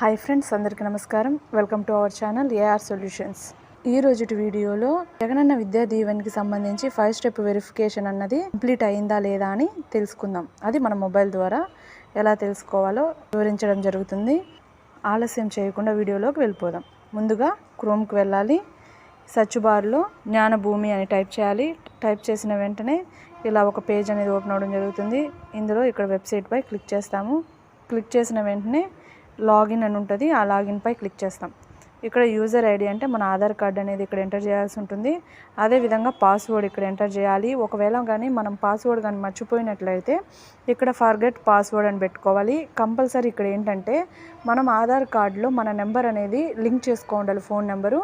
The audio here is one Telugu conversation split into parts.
హాయ్ ఫ్రెండ్స్, అందరికీ నమస్కారం. Welcome to our channel AR solutions. ఈ రోజుటి వీడియోలో జగనన్న విద్యా దీవెనకి సంబంధించి 5 స్టెప్ వెరిఫికేషన్ అన్నది కంప్లీట్ అయిందా లేదా అని తెలుసుకుందాం. అది మన మొబైల్ ద్వారా ఎలా తెలుసుకోవాలో వివరించడం జరుగుతుంది. ఆలస్యం చేయకుండా వీడియోలోకి వెళ్ళిపోదాం. ముందుగా క్రోమ్కి వెళ్ళాలి. సెర్చ్ బార్లో జ్ఞానభూమి అని టైప్ చేయాలి. టైప్ చేసిన వెంటనే ఇలా ఒక పేజ్ అనేది ఓపెన్ అవ్వడం జరుగుతుంది. ఇందులో ఇక్కడ వెబ్సైట్పై క్లిక్ చేస్తాము. క్లిక్ చేసిన వెంటనే లాగిన్ అని ఉంటుంది. ఆ లాగిన్పై క్లిక్ చేస్తాం. ఇక్కడ యూజర్ ఐడి అంటే మన ఆధార్ కార్డ్ అనేది ఇక్కడ ఎంటర్ చేయాల్సి ఉంటుంది. అదేవిధంగా పాస్వర్డ్ ఇక్కడ ఎంటర్ చేయాలి. ఒకవేళ కానీ మనం పాస్వర్డ్ కానీ మర్చిపోయినట్లయితే ఇక్కడ ఫర్గెట్ పాస్వర్డ్ అని పెట్టుకోవాలి. కంపల్సరీ ఇక్కడ ఏంటంటే మనం ఆధార్ కార్డులో మన నెంబర్ అనేది లింక్ చేసుకోవాలి, ఫోన్ నెంబరు.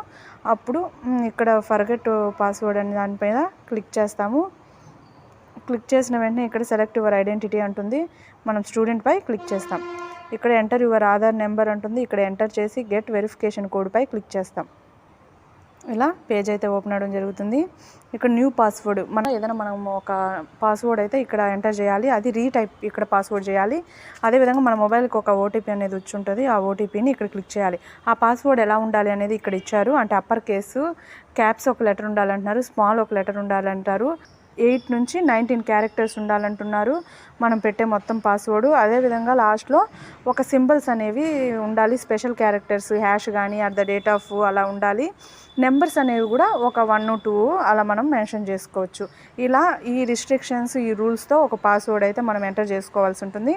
అప్పుడు ఇక్కడ ఫర్గెట్ పాస్వర్డ్ అనే దానిపైన క్లిక్ చేస్తాము. క్లిక్ చేసిన వెంటనే ఇక్కడ సెలెక్ట్ యువర్ ఐడెంటిటీ అంటుంది. మనం స్టూడెంట్పై క్లిక్ చేస్తాం. ఇక్కడ ఎంటర్ యువర్ ఆధార్ నెంబర్ అంటుంది. ఇక్కడ ఎంటర్ చేసి గెట్ వెరిఫికేషన్ కోడ్పై క్లిక్ చేస్తాం. ఇలా పేజ్ అయితే ఓపెన్ అవ్వడం జరుగుతుంది. ఇక్కడ న్యూ పాస్వర్డ్ ఏదైనా మనం ఒక పాస్వర్డ్ అయితే ఇక్కడ ఎంటర్ చేయాలి. అది రీటైప్ ఇక్కడ పాస్వర్డ్ చేయాలి. అదేవిధంగా మన మొబైల్కి ఒక ఓటీపీ అనేది వచ్చి ఉంటుంది. ఆ ఓటీపీని ఇక్కడ క్లిక్ చేయాలి. ఆ పాస్వర్డ్ ఎలా ఉండాలి అనేది ఇక్కడ ఇచ్చారు. అంటే అప్పర్ కేసు, క్యాప్స్ ఒక లెటర్ ఉండాలంటున్నారు, స్మాల్ ఒక లెటర్ ఉండాలంటారు, 8 నుంచి 19 క్యారెక్టర్స్ ఉండాలంటున్నారు మనం పెట్టే మొత్తం పాస్వర్డ్. అదేవిధంగా లాస్ట్లో ఒక సింబల్స్ అనేవి ఉండాలి, స్పెషల్ క్యారెక్టర్స్, హ్యాష్ కానీ అట్ ద డేట్ ఆఫ్ అలా ఉండాలి. నెంబర్స్ అనేవి కూడా ఒక 1, 2 అలా మనం మెన్షన్ చేసుకోవచ్చు. ఇలా ఈ రిస్ట్రిక్షన్స్, ఈ రూల్స్తో ఒక పాస్వర్డ్ అయితే మనం ఎంటర్ చేసుకోవాల్సి ఉంటుంది.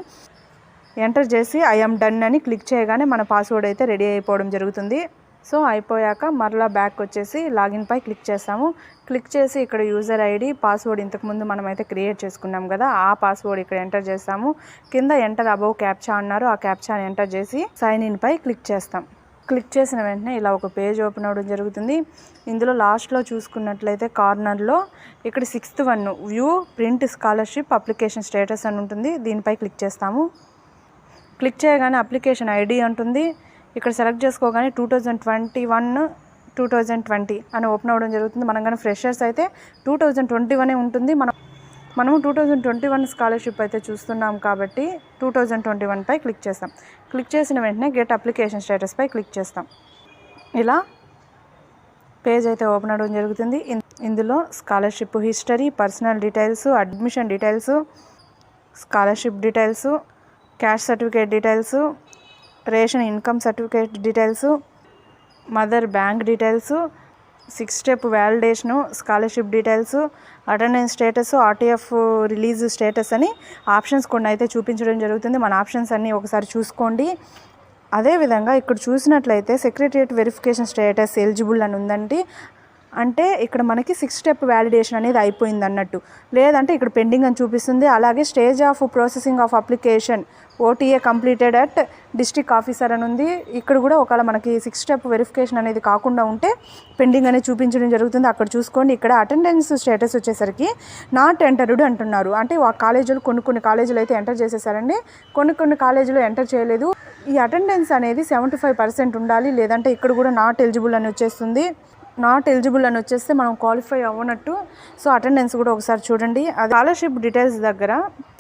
ఎంటర్ చేసి ఐఎమ్ డన్ అని క్లిక్ చేయగానే మన పాస్వర్డ్ అయితే రెడీ అయిపోవడం జరుగుతుంది. సో అయిపోయాక మరలా బ్యాక్ వచ్చేసి లాగిన్పై క్లిక్ చేస్తాము. క్లిక్ చేసి ఇక్కడ యూజర్ ఐడి, పాస్వర్డ్ ఇంతకుముందు మనమైతే క్రియేట్ చేసుకున్నాం కదా, ఆ పాస్వర్డ్ ఇక్కడ ఎంటర్ చేస్తాము. కింద ఎంటర్ అబౌవ్ క్యాప్చా అన్నారు. ఆ క్యాప్చాని ఎంటర్ చేసి సైన్ ఇన్పై క్లిక్ చేస్తాం. క్లిక్ చేసిన వెంటనే ఇలా ఒక పేజ్ ఓపెన్ అవ్వడం జరుగుతుంది. ఇందులో లాస్ట్లో చూసుకున్నట్లయితే కార్నర్లో ఇక్కడ 6th one view print scholarship application status అని ఉంటుంది. దీనిపై క్లిక్ చేస్తాము. క్లిక్ చేయగానే అప్లికేషన్ ఐడి అంటుంది. ఇక్కడ సెలెక్ట్ చేసుకోగానే 2021-2020 అని ఓపెన్ అవ్వడం జరుగుతుంది. మనం కానీ ఫ్రెషర్స్ అయితే 2021 ఉంటుంది. మనము 2021 స్కాలర్షిప్ అయితే చూస్తున్నాం కాబట్టి 2021పై క్లిక్ చేస్తాం. క్లిక్ చేసిన వెంటనే గెట్ అప్లికేషన్ స్టేటస్పై క్లిక్ చేస్తాం. ఇలా పేజ్ అయితే ఓపెన్ అవ్వడం జరుగుతుంది. ఇందులో scholarship history, personal details, admission details, scholarship details, cash certificate details, ration income certificate details, mother bank details, 6 step వ్యాలిడేషను, scholarship details, attendance status, RTF release status అని ఆప్షన్స్ కొన్ని అయితే చూపించడం జరుగుతుంది. మన ఆప్షన్స్ అన్నీ ఒకసారి చూసుకోండి. అదేవిధంగా ఇక్కడ చూసినట్లయితే సెక్రటరియట్ వెరిఫికేషన్ స్టేటస్ ఎలిజిబుల్ అని ఉందండి. అంటే ఇక్కడ మనకి 6 స్టెప్ వ్యాలిడేషన్ అనేది అయిపోయింది అన్నట్టు. లేదంటే ఇక్కడ పెండింగ్ అని చూపిస్తుంది. అలాగే stage of processing of application OTA completed at district officer అని ఉంది. ఇక్కడ కూడా ఒకవేళ మనకి 6 స్టెప్ వెరిఫికేషన్ అనేది కాకుండా ఉంటే పెండింగ్ అనేది చూపించడం జరుగుతుంది. అక్కడ చూసుకోండి. ఇక్కడ అటెండెన్స్ స్టేటస్ వచ్చేసరికి నాట్ ఎంటర్డ్ అంటున్నారు. అంటే ఆ కాలేజీలు కొన్ని కాలేజీలు అయితే ఎంటర్ చేసేసారండి, కొన్ని కాలేజీలు ఎంటర్ చేయలేదు. ఈ అటెండెన్స్ అనేది 75% ఉండాలి. లేదంటే ఇక్కడ కూడా నాట్ ఎలిజిబుల్ అని వచ్చేస్తుంది. నాట్ ఎలిజిబుల్ అని వచ్చేస్తే మనం క్వాలిఫై అవ్వనట్టు. సో అటెండెన్స్ కూడా ఒకసారి చూడండి. అది స్కాలర్షిప్ డీటెయిల్స్ దగ్గర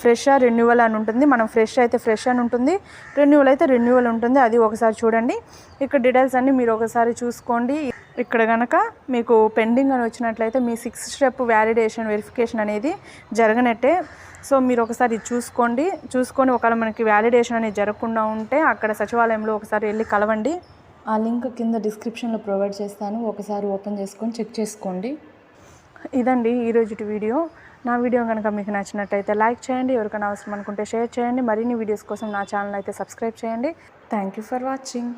ఫ్రెష్ రెన్యువల్ అని ఉంటుంది. మనం ఫ్రెష్ అయితే ఫ్రెష్ అని ఉంటుంది, రెన్యువల్ అయితే రెన్యువల్ ఉంటుంది. అది ఒకసారి చూడండి. ఇక్కడ డీటెయిల్స్ అన్నీ మీరు ఒకసారి చూసుకోండి. ఇక్కడ కనుక మీకు పెండింగ్ అని వచ్చినట్లయితే మీ 6 స్టెప్ వ్యాలిడేషన్ వెరిఫికేషన్ అనేది జరగనట్టే. సో మీరు ఒకసారి చూసుకొని ఒకవేళ మనకి వ్యాలిడేషన్ అనేది జరగకుండా ఉంటే అక్కడ సచివాలయంలో ఒకసారి వెళ్ళి కలవండి. ఆ లింక్ కింద డిస్క్రిప్షన్లో ప్రొవైడ్ చేస్తాను. ఒకసారి ఓపెన్ చేసుకొని చెక్ చేసుకోండి. ఇదండి ఈరోజు వీడియో. నా వీడియో కనుక మీకు నచ్చినట్టయితే లైక్ చేయండి. ఎవరికైనా అవసరం అనుకుంటే షేర్ చేయండి. మరిన్ని వీడియోస్ కోసం నా ఛానల్ అయితే సబ్స్క్రైబ్ చేయండి. Thank you for watching.